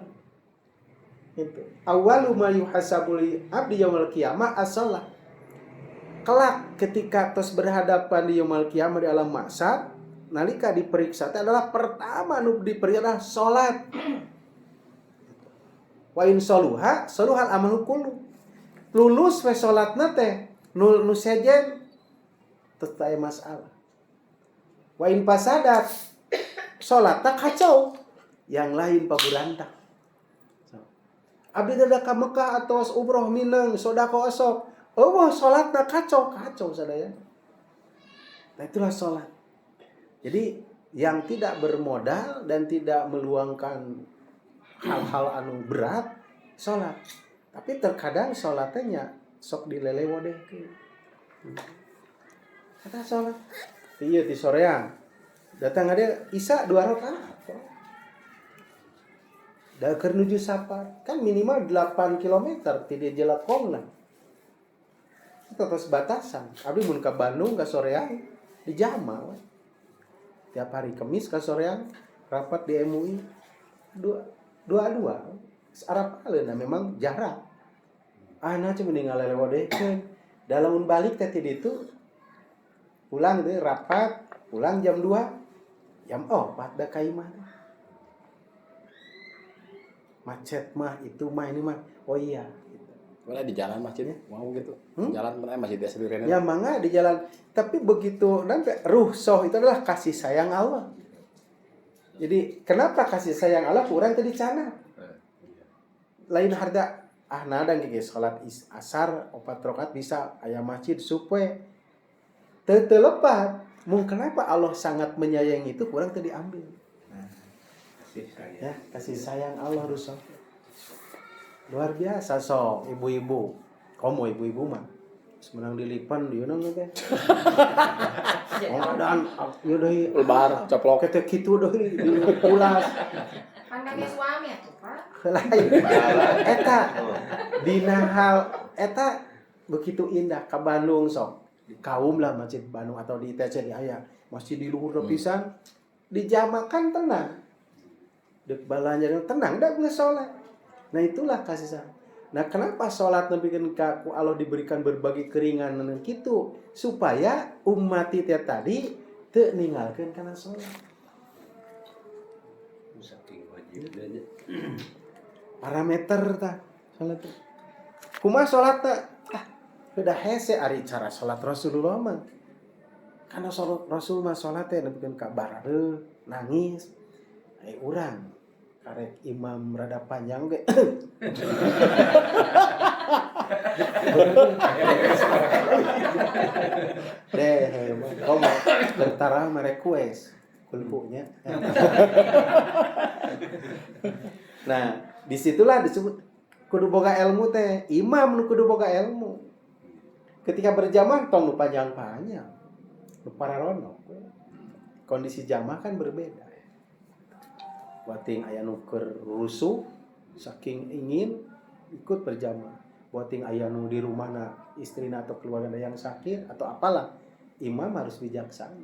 Itu. Awwalu ma yuhasabul abdi yaumil qiyamah as-shalah. Kelak ketika tos berhadapan di yaumil qiyamah di alam mahsyar, nalika diperiksa itu adalah pertama nu diperiksa adalah sholat. Wa in shaluha shaluhal amalu kullu. Lulus we sholatna teh nu sejen teu aya masalah. Wa in pasadat sholatna kacau, yang lain paburantah. Abdi teh ka Mekah atau umroh mineng sodako esok. Oh, sholatna kacau sadaya. Nah itulah sholat. Jadi yang tidak bermodal dan tidak meluangkan hal-hal anu berat sholat. Tapi terkadang sholatnya sok dilelewo deh. Kata sholat. Iya di soreang. Datang ada Isya 2 rakaat. Da keur nuju sapar. Kan minimal 8 km tidak jelakongna. Itu terus batasan. Abdi mun ka Bandung ka soreang di Jamal. Tiap hari Kamis ka soreang rapat di MUI. Dua. Arab aleuna memang jarak. Ana cuma ninggal lelewo deh. Dalam balik teh ti ditu pulang itu rapat, pulang jam 2. Jam 4 da ka imah. Macet mah itu mah ini mah. Oh iya. Mana di jalan masjidnya? Mau gitu. Jalan mana masjid dia sendiri. Ya mangga di jalan. Tapi begitu nanti ruhsoh itu adalah kasih sayang Allah. Jadi kenapa kasih sayang Allah kurang tadi cana? Lain harga nada geus salat asar 4 rakaat bisa aya masjid supaya teu lepat. Mun kenapa Allah sangat menyayangi itu kurang tadi diambil. Ya, kasih sayang Allah rusak. Luar biasa sok ibu-ibu. Komo ibu-ibu mah. Semenang dilipan dia nang teh. Oh dan ieu deui lebar coplok teh kitu deui diulas. Pandangnya suami atuh, Pak. Lain. Eta dina hal eta begitu indah ka Bandung sok. Kaum lah masjid Bandung atau di ITC di aya masjid di luhur pisan dijamakan tenang. Dek balanya tenang dah geus salat. Nah itulah kasih sayang. Nah kenapa salat nepikeun ka Allah diberikan berbagai keringanan kitu supaya umat teh tadi teu ninggalkeun kana salat. Saking wajibnya. Parameter tah salat teh. Kumaha salat teh? Udah hese ari cara salat Rasulullah mah. Karena salat Rasul mah salat teh nepikeun ka bareureug, nangis. Urang karek imam rada panjang ge. Deh, komo tentara merequest kulpunya. Nah, disitulah disebut kudu boga ilmu teh. Imam nu kudu boga ilmu. Ketika berjamaah tong nu panjang-panjang. Nu pararono. Kondisi jamaah kan berbeda. Buating aya nu keur rusuh saking ingin ikut berjamaah. Buating aya nu di rumahna istrina atau keluarga yang sakit atau apalah. Imam harus bijaksana.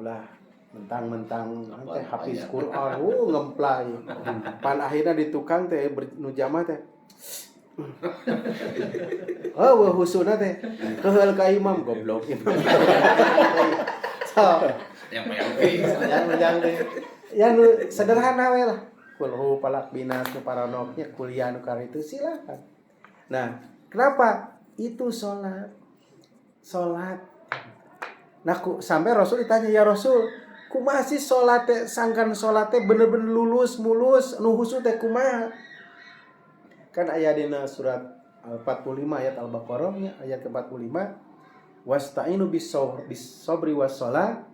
Ulah mentang-mentang teh hafiz Quran ngemplay. Pan akhirnya di tukang teh nu jamaah teh. Oh, husuna teh. Keheul ka imam goblok imam. So, yang teh. Ya nu sederhana we lah. Kulhu palak binas nu paranoknya kuliah nu itu silakan. Nah, kenapa? Itu salat. Nah, sampai Rasul ditanya, "Ya Rasul, kumaha sih salat teh sangkan salat teh bener-bener lulus mulus nu husu teh kumaha?" Kan aya dina surat Al-45 ayat Al-Baqarah nya ayat ke-45, "Wasta'inu bis-sabri was-shalah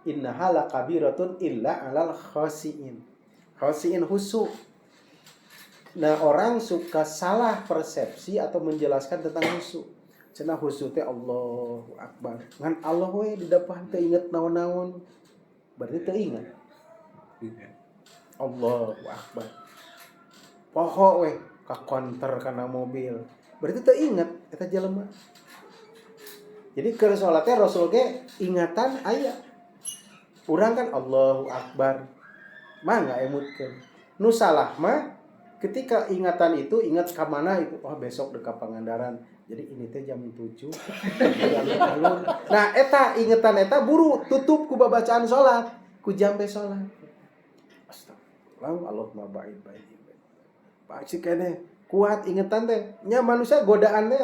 innaha lakabiratun illa 'alal khasiin. Khasiin khusyuk. Nah, orang suka salah persepsi atau menjelaskan tentang khusyuk. Cenah khusyuk teh Allahu Akbar. Ngan Allah we di depan teu inget naon-naon. Berarti teu ingat. Allahu Akbar. Poho we ka konter kana mobil. Berarti teu inget eta jelema. Jadi keur salat teh Rasul ge ingatan aya. Urang kan Allahu Akbar. Mangga emutkeun. Nu salah mah ketika ingatan itu ingat ka mana itu, oh besok dekat Pangandaran. Jadi ini teh jam 7. Jam 10. Nah, eta ingatan eta buru tutup ku babacaan salat, ku jampe salat. Astagfirullah, Allahumma ba'id baini. Pak cik keneh kuat ingatan teh. Nya manusia godaan teh.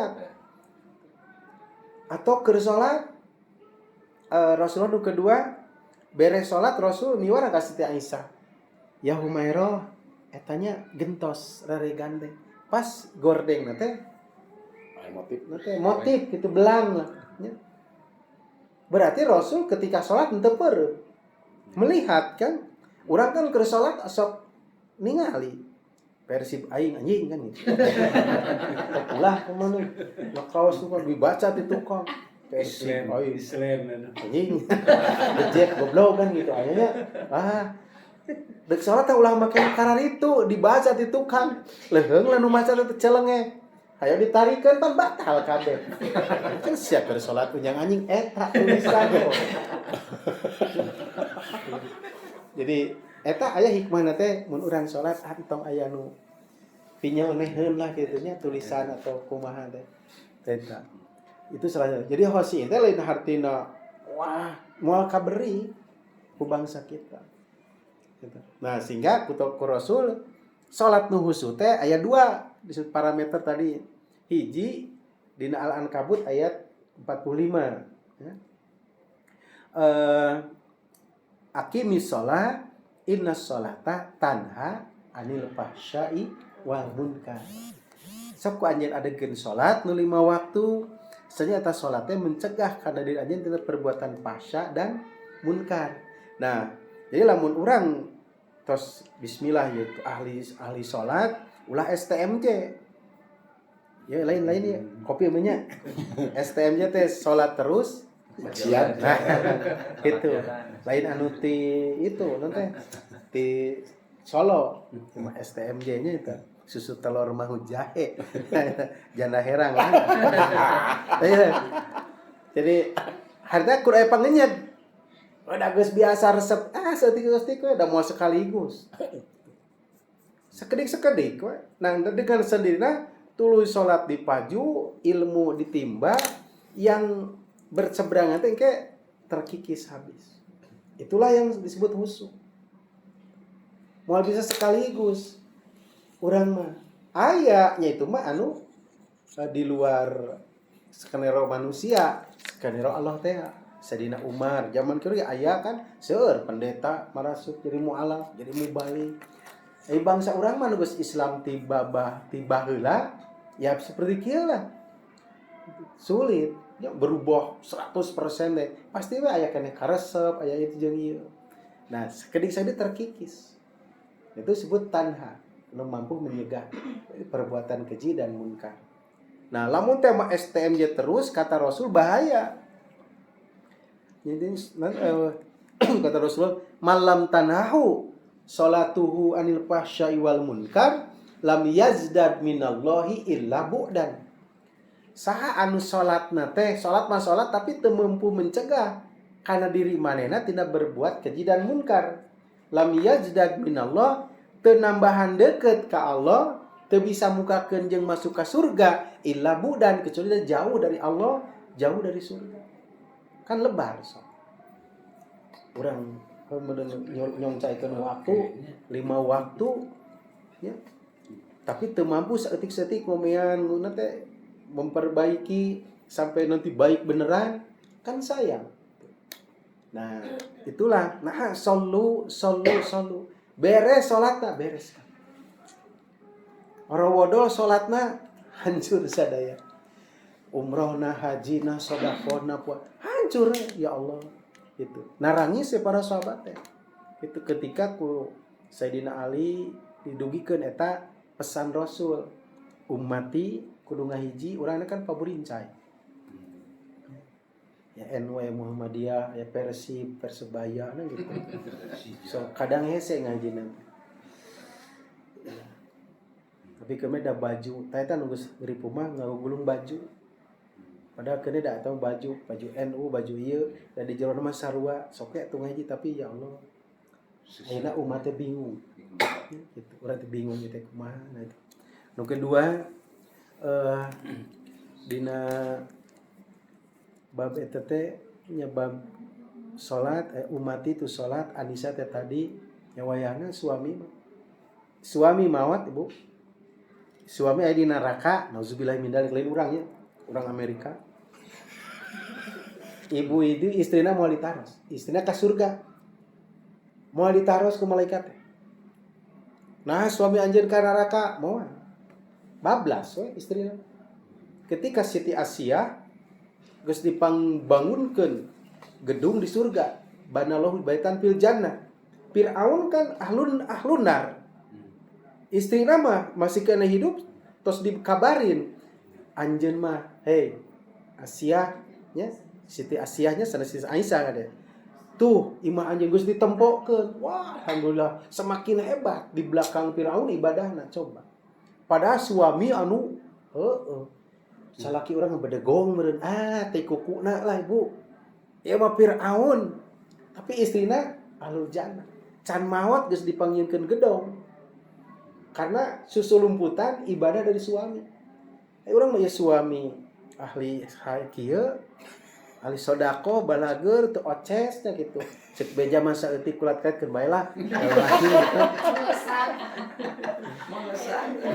Atau keur salat Rasulullah nu kedua beres salat Rasul niwara ka Siti Aisyah. Ya Humairah etanya gentos raregan teh. Pas gordeng teh motif gitu belang lah. Berarti Rasul ketika sholat henteu peureum. Melihat kan, urang kan keur sholat sok ningali Persib aing anjing kan gitu. Ulah kemana? Makaos tuh kan dibaca di tukang. Persib aing Islam anjing. Bejek goblok kan gitu. Akhirnya dek sholat ulah make karar itu dibaca di tukang. Leheung lah nu maca teh celenge. Hayo ditarikeun pan batal kabeh. Kan siap keur salat unyang anjing eta tulisan. Jadi eta aya hikmahna teh mun urang salat tong aya nu pinyeuneuheun lah kitu nya tulisan atau kumaha teh. Eta. Itu salah. Jadi khosiin teh lain hartina wah moal kaberi ku bangsa kita. Nah, sehingga ku Rasul salat nu khusyuk teh aya 2 disebut parameter tadi. Hiji dina Al-Ankabut ayat 45 ya. Aqimis shalah innas sholata tanha anil fahsya'i wal munkar. Sok ku anjeun adegeun salat nu 5 waktu, ternyata salat teh mencegah kana diri anjeun tina perbuatan fahsya dan munkar. Nah, jadi lamun urang tos bismillah yaitu ahli salat ulah STMJ. Ya lain-lain ya kopi nya STMJ teh salat terus maksiat. Nah, itu. Lain anu ti itu nanti ti Solo cuma STMJ-nya itu susu telur mahu jahe. Janda herang. Jadi harta kur aya pangenyet. Udah geus biasa resep saeutik-saeutik we da moal sekaligus. Sekedik-sekedik we. Nah, dengan sendirinya tuluy salat dipaju, ilmu ditimba, yang berseberangan teh engke terkikis habis. Itulah yang disebut khusyuk. Moal bisa sekaligus. Urang mah aya nya itu mah anu di luar skenario manusia, skenario Allah teh. Sadina Umar zaman kieu aya kan seueur pendeta marasuk jadi mualaf, jadi mubalik. Bangsa urang mah nu geus Islam tiba heula ya seperti kieu lah. Sulit ya berubah 100% deh. Pasti we aya keneh karesep, aya itu jeung ieu. Nah, sakedik-sakedik terkikis. Itu disebut tanha, nu mampu menyegah perbuatan keji dan munkar. Nah, lamun tema STMJ terus kata Rasul bahaya. Jadi kata Rasul, malam tanahu salatuhu anil fahsya'i wal munkar lam yazdad minallahi illa bu'dan. Saha anu salatna teh salat mah salat tapi teu mampu mencegah kana diri manehna tina berbuat keji dan munkar. Lam yazdad minallah teu nambahan deukeut ka Allah, teu bisa mukakeun jeung masuk ka surga illa bu'dan kecuali jauh dari Allah, jauh dari surga. Kan lebar so. Urang nyongcaikeun waktu 5 waktu ya. Tapi teu mampu saeutik-saeutik momean guna teh memperbaiki sampai nanti baik beneran kan sayang. Nah, itulah nah sallu beres salatna beres. Orowodo salatna hancur sadaya. Umrohna, hajina, sedekahna hancur ya Allah. Gitu. Narangis ya para sahabat teh. Itu ketika ku Sayyidina Ali didugikeun eta pesan Rasul. Ummati kudu ngahiji urangna kan paburincai. Ya NU Muhammadiyah, ya Persib, Persebaya nah gitu. So kadang hese ngajina. Tapi kemeh da baju, tah eta nunggu ngeripu mah ngagulung baju. Padahal kene da tahu baju NU, baju ieu, da di jero mah sarua, sok we atuh ngaji tapi ya Allah. Ayeuna umat teh bingung. Gitu. Urang teh bingung gitu kumaha nah itu. Nu kedua dina bab eta teh nya bab salat umat itu salat Anisa teh tadi nyawayahna suami mawat Ibu. Suami aya di neraka, nauzubillah min dzalik lain urang ya, urang Amerika. Ibu itu istrina mau ditaros, istrina ka surga. Mau ditaros ku malaikat. Nah, suami anjeun ka neraka, moal. Bablas we istrina. Ketika Siti Asia geus dipangbangunkeun gedung di surga, banallahu baitan fil jannah. Firaun kan ahlunar. Istrina mah masih kena hidup terus dikabarin anjeun mah hei Asia nya Siti Asianya sana Siti Aisyah kan ya. Tuh imah anjeun geus ditempokeun. Wah, alhamdulillah semakin hebat di belakang Firaun ibadahna coba. Padahal suami anu salaki urang bedegong meureun teh kukuna lah Ibu. Ieu mah Firaun. Tapi istrina ahlul jannah. Can maot geus dipanggieunkeun gedong. Karena susulumputan ibadah dari suami. Urang mah ya suami ahli kieu, ahli sodako, balager, teu ocesnya gitu. Cek beja masa eutik kulat kaitkeun bae lah. Laki gitu.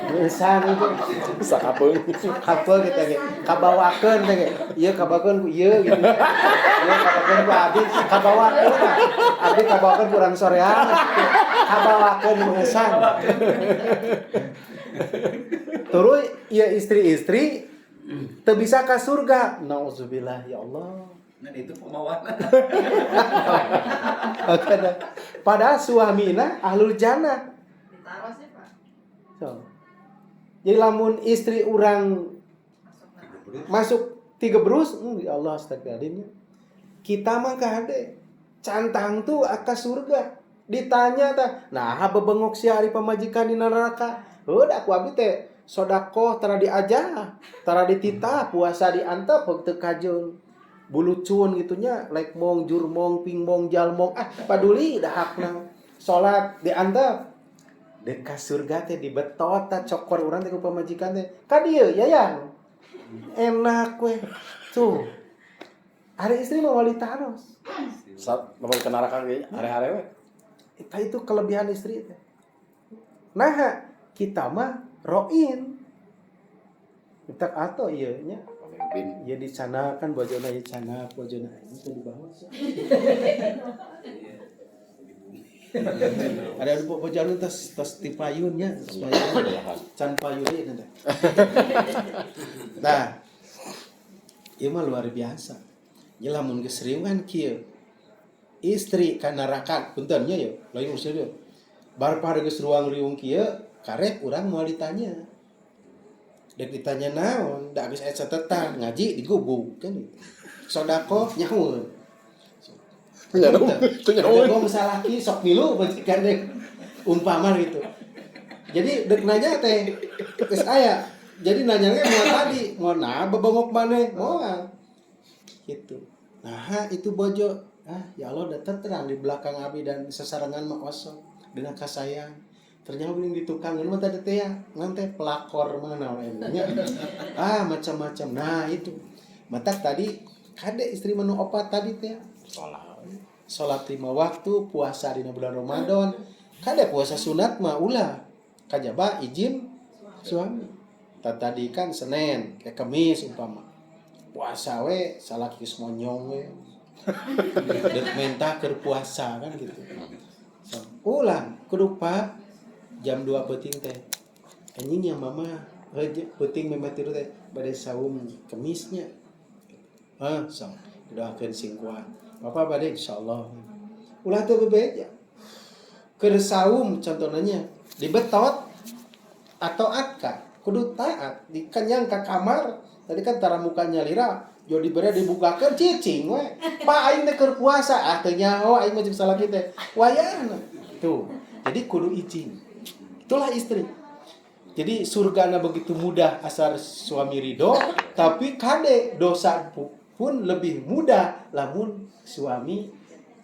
Mengesan itu. Sakapeung. Kapeung kita ge. Kabawakeun teh ge. Ieu kabawakeun ku ieu gitu. Ieu kabawakeun ku abdi, kabawakeun. Abdi kabawakeun ku urang soreang. Kabawakeun mengesan. Terus ieu istri-istri teu bisa ka surga. Nauzubillah ya Allah. Nah itu pemawana. Padahal suamina ahlul jannah. Ditaros ya Pak. So. Jadi lamun istri orang masuk 3 berus, ya Allah astagfirullahaladzim. Kita mah kade cantang tuh aka surga. Ditanya tah, nah bebengok si hari pamajikan di neraka. Udah aku abdi teh sodako tara diajah, tara dititah, puasa diantep teu kajeun. Bulucun gitunya like mong jurmong pingmong jalmong paduli dahakna salat diantep dekat surga teh dibetot ta cokor urang teh ku pamajikan teh ka dieu yayang enak we tuh hari istri mah wali taros Saat lamun ke neraka ge hare-hare we. itu kelebihan istri teh nah kita mah roin kita atau ieu nya Pemimpin. ya di sana kan bojona ya sana bojona itu di bawah sih. Ada bojona tos tipayunnya supaya can payunnya nanti. Nah, ieu mah luar biasa. Nya lamun geus riungan kieu. Istri ka neraka punten nya yo, lain usul yo. Bar geus ruang riung kieu, karek urang moal ditanya. Dek ditanya naon, da geus aya catetan, ngaji digubuk kan. Sodako nyaho. Itu nyawa. Kalau misalnya laki sok milu bajikan deh umpama gitu. Jadi dek nanya teh geus aya. Jadi nanyanya mau tadi, mau bebengok maneh, moal. Gitu. Nah, itu bojo. Ya Allah da terang di belakang abi dan sesarengan mah kosong dengan kasayang. Ternyata mending di tukang mah tadi teh ya, ngan teh pelakor mana we nya. Macam-macam. Nah, itu. Matak tadi kade istri menu opat tadi teh salat 5 waktu, puasa dina bulan Ramadan. Kade puasa sunat mah ulah. Kajaba izin suami. Tadi kan Senin ke Kamis umpama. Puasa we salaki geus monyong we. Dek menta keur puasa kan gitu. So, ulang kudu Pak jam 2 peuting teh. Anjing yang mama peuting memetiru teh bade saum Kemisnya. So doakeun sing kuat. Bapak bade insyaallah. Ulah teu bebeja. Keur saum contohnya di betot atau atka kudu taat dikenyang ka kamar tadi kan tara mukanya lira jo dibere dibukakeun cicing we pa aing teh keur puasa teu nyaho aing mah jeung salaki teh wayahna tuh jadi kudu izin itulah istri jadi surgana begitu mudah asal suami ridho tapi kade dosa pun lebih mudah lamun suami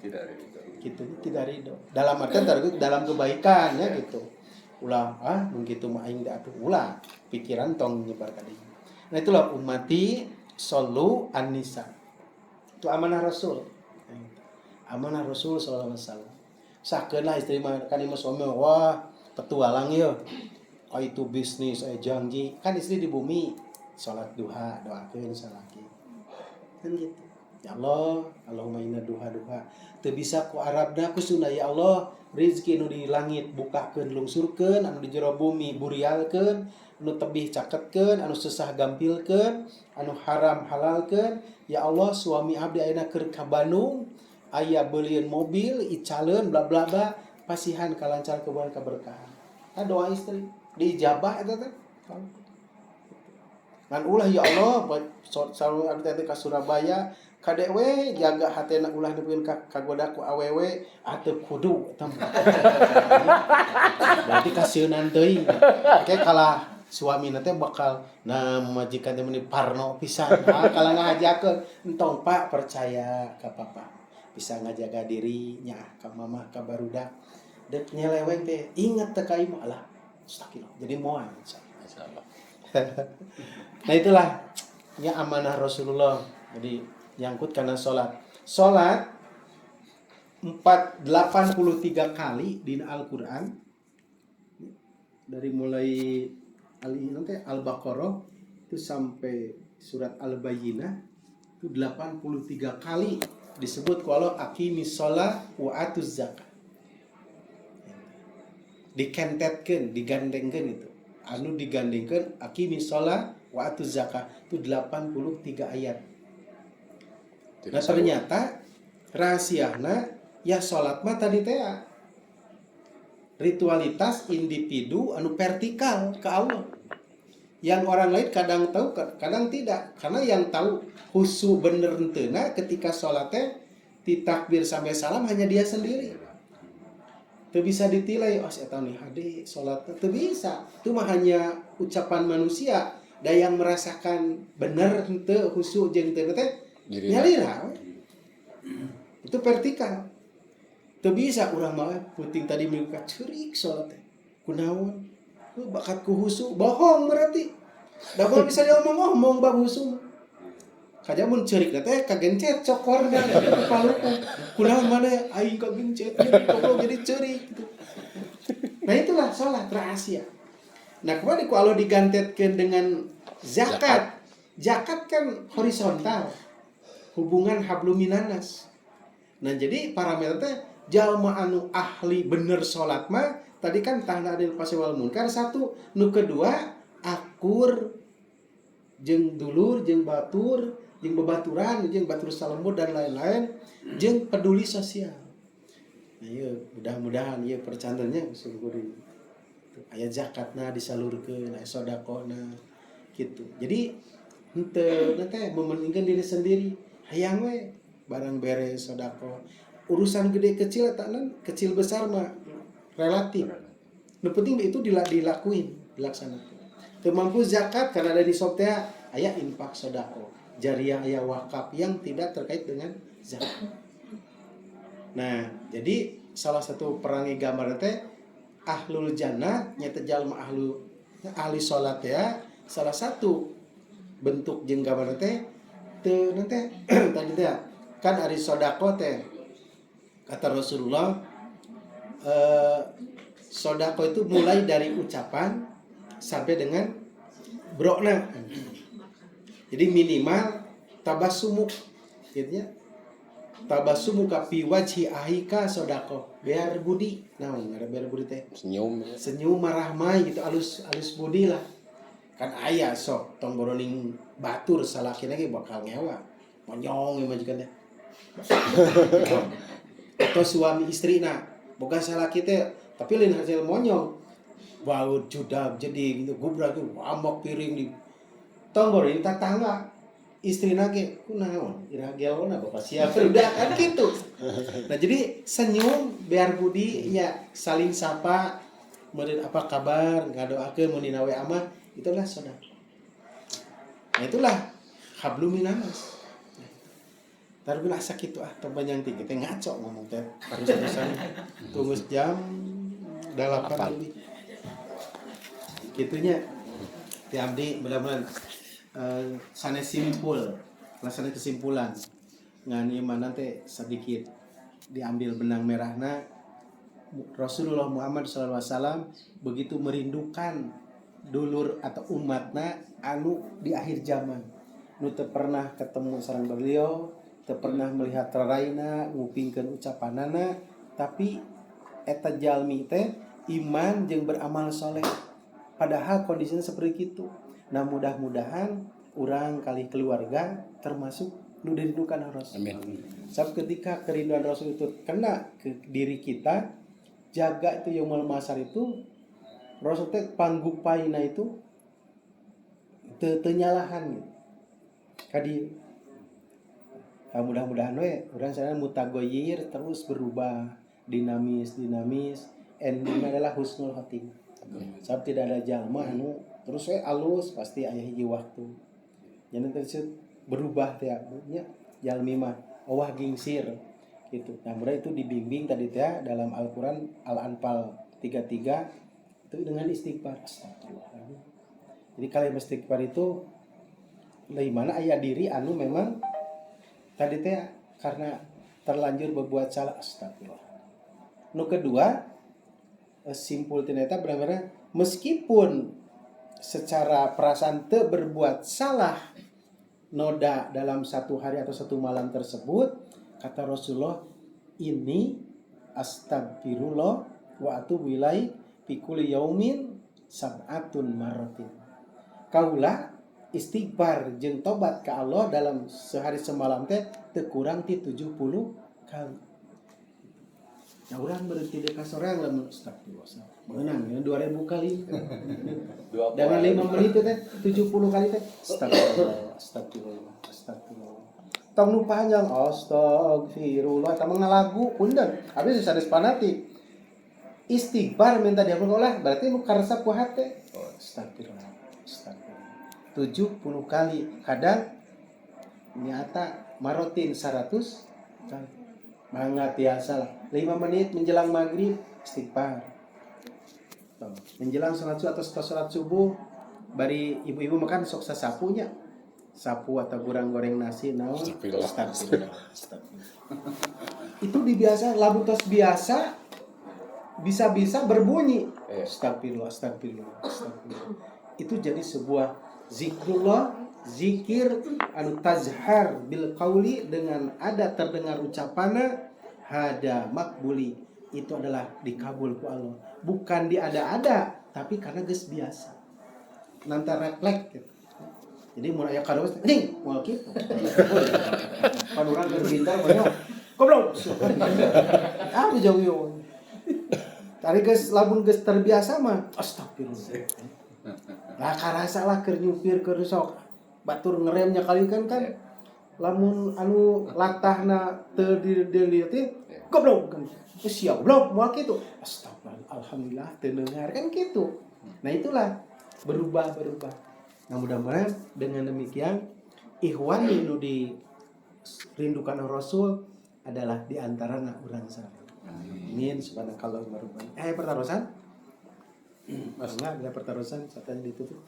Tidak ada itu. gitu tidak ridho dalam artian dalam kebaikan ya gitu ulah begitu mah aing da atuh ulah pikiran tong nyebar ka dieu nah itulah ummati sallu an-nisa itu amanah rasul sallallahu alaihi wasallam sakeuna istri mah kan imah suami wah petualang ieu itu bisnis janji kan istri di bumi salat duha doakeun salaki kan gitu ya Allah Allahumma inna duha teu bisa ku arabna ku sunah ya Allah rezeki nu di langit bukakeun lungsurkeun anu di jero bumi burialkeun anu tebih caketkeun anu susah gampilkeun anu haram halalkeun ya Allah suami abdi ayeuna keur ka Bandung aya beulieun mobil icaleun bla bla bla pasihan kalancar kebuan kaberkahan doa istri diijabah eta teh ngan ulah ya Allah selalu abdi teh ka Surabaya kadek we jaga hatena ulah dipikeun kagoda ku awewe atuh kudu eta berarti kasieun teuing oke kalah suamina teh bakal majikan teh meni parno pisan kalah ngajakeun entong Pak percaya ka papa bisa ngajaga dirinya ka mama ka barudak dek nyeleweng teh inget teh ka imah lah astagfirullah jadi moal insyaallah nah itulah ya amanah Rasulullah jadi nyangkut karena sholat 83 kali di Al-Quran dari mulai Al-Baqarah itu sampai surat Al-Bayyinah itu 83 kali disebut kalau aqimis shalah wa atuz zakat dikentetkeun digandengkeun itu anu digandengkeun aqimis shalah wa atuz zakat itu 83 ayat. Nah ternyata rahasiana ya sholat mah tadi teh ritualitas individu anu vertikal ke Allah yang orang lain kadang tahu kadang tidak karena yang tahu khusyuk bener henteu ketika sholat teh ti takbir sampai salam hanya dia sendiri teu bisa ditilai eta nih hade sholat teu bisa itu mah hanya ucapan manusia da yang merasakan bener henteu khusyuk jeung teu teh nyalira itu vertikal teu bisa urang mah puting tadi mingka ceurik salat teh kunaon bakat ku husu bohong berarti da kalau bisa diomong-omong bab husu kaja mun ceurik teh kagencet cokorna paluku kunaon mane aing kagencet jadi ceurik gitu. Nah itulah salat rahasia. Nah kemarin kalau digantetkeun dengan zakat kan horizontal hubungan hablum minanas. Nah jadi parameter teh jalma anu ahli bener salat mah tadi kan tahna adil pasewal munkar satu nu kedua akur jeung dulur jeung batur jeung babaturan jeung batur salemut dan lain-lain jeung peduli sosial. Nah ieu mudah-mudahan ieu percantennya sungguh aya zakatna disalurkeun aya sedekahna gitu. Jadi henteu teh mementingkan diri sendiri hayang we barang beres sedekah urusan gede kecil taknan kecil besar mah relatif nu penting itu dilakuin dilaksanakan teu mampu zakat karena ada di sop teh aya infak sedekah jariah aya wakaf yang tidak terkait dengan zakat. Nah jadi salah satu perangi gambar teh ahlul jannah nyata jalma ahli salat ya salah satu bentuk jeung gambar teh teu nanti tadi teh kan ari sedekah teh kata Rasulullah sedekah itu mulai dari ucapan sampai dengan brokna. Jadi minimal tabasumuk gitu ya. Tabasumuka fi wajhi ahika sedekah. Biar budi. Naon ngaran biar budi teh? Senyum marahmai gitu alus budi lah. Kan aya sok tong boroning batur salakina ge bakal ngewa monyong ieu majikan teh Atau suami istri nah bukan salah kita tapi lain hasil monyong baut judak jadi gitu gubrak tuh amok piring di tombol ini tetangga istri nage kunaon iragel na bapak siapa udah kan gitu. Nah jadi senyum biar budi ya saling sapa meureun apa kabar ngadoakeun mun dina WA mah itulah saudara. Nah itulah hablum minanas. Taruh bila sakitu terbanyang tinggi teh ngaco ngomong teh terus-terusan tunggu jam 8 lebih. Gitunya ti abdi mudah-mudahan sanes simpul, laksana kesimpulan ngan iman teh sedikit diambil benang merahna Rasulullah Muhammad SAW begitu merindukan dulur atau umatna anu di akhir zaman nu teu pernah ketemu sareng beliau teu pernah melihat raraina ngupingkeun ucapanana tapi eta jalmi teh iman jeung beramal soleh padahal kondisinya seperti itu. Nah mudah-mudahan urang kali keluarga termasuk nu dirindukan Rasul. Amin. Sebab ketika kerinduan Rasul itu kena ke diri kita jaga itu yaumul masar itu Rasul teh panggupaina itu teu nyalahan gitu. Kadi mudah-mudahan we urang sadaya mutagoyir terus berubah dinamis endingnya adalah husnul khotimah. Sebab tidak ada jalma anu terus we alus pasti aya hiji waktu. Jadi terus berubah teh nya jalmi mah owah gingsir gitu. Nah, berarti itu dibimbing tadi teh dalam Al-Qur'an Al-Anfal 33 itu dengan istighfar. Astagfirullah. Jadi kalimat istighfar itu dari mana aya diri anu memang tadi teh karena terlanjur berbuat salah astagfirullah. Nu kedua simpul tina eta benar-benar meskipun secara perasaan teu berbuat salah noda dalam satu hari atau satu malam tersebut kata Rasulullah ini astagfirullah wa atubu ilaihi fi kulli yaumin sab'atun marratin. Kaula istighfar jeung tobat ka Allah dalam sehari semalam teh teu kurang ti 70 kali. Nah, urang berhenti di kasorang lamun astagfirullah. Menang ya 2000 kali. Dengan 5 menit teh 70 kali teh astagfirullah. Tong nu panjang astagfirullah eta mah ngalagu punten. Habis sanes panati. Istighfar minta diampun Allah berarti nu karesep ku hate. Astagfirullah. 70 kali kadang nyata marotin 100 kali mangga tiasa lah 5 menit menjelang maghrib istighfar menjelang salat subuh atau setelah salat subuh bari ibu-ibu makan sok sasapunya sapu atau goreng nasi naon astagfirullah. Itu dibiasa lamun tos biasa bisa-bisa berbunyi astagfirullah. Itu jadi sebuah zikrullah, zikir anu tazhar bil qauli dengan ada terdengar ucapanna hada makbuli itu adalah dikabul ku Allah bukan diada-ada tapi karena geus biasa nanti refleks gitu. Jadi mun aya kado ning moal kitu pan urang keur pintar banyak goblok ah jauh yo tari geus lamun geus terbiasa mah astagfirullah. Lah karasa lah keur nyupir keur sok batur ngeremnya kali kan lamun anu latahna teu dilieuti goblok kan sia goblok moal kitu astagfirullah alhamdulillah teu dengar kan kitu. Nah itulah berubah. Nah mudah-mudahan dengan demikian ikhwan nu dirindukan Rasul adalah di antara urang saleh. Amin subhanakallah wa rabbana. Pertarusan? Mas enggak ada pertarusan, katanya ditutup.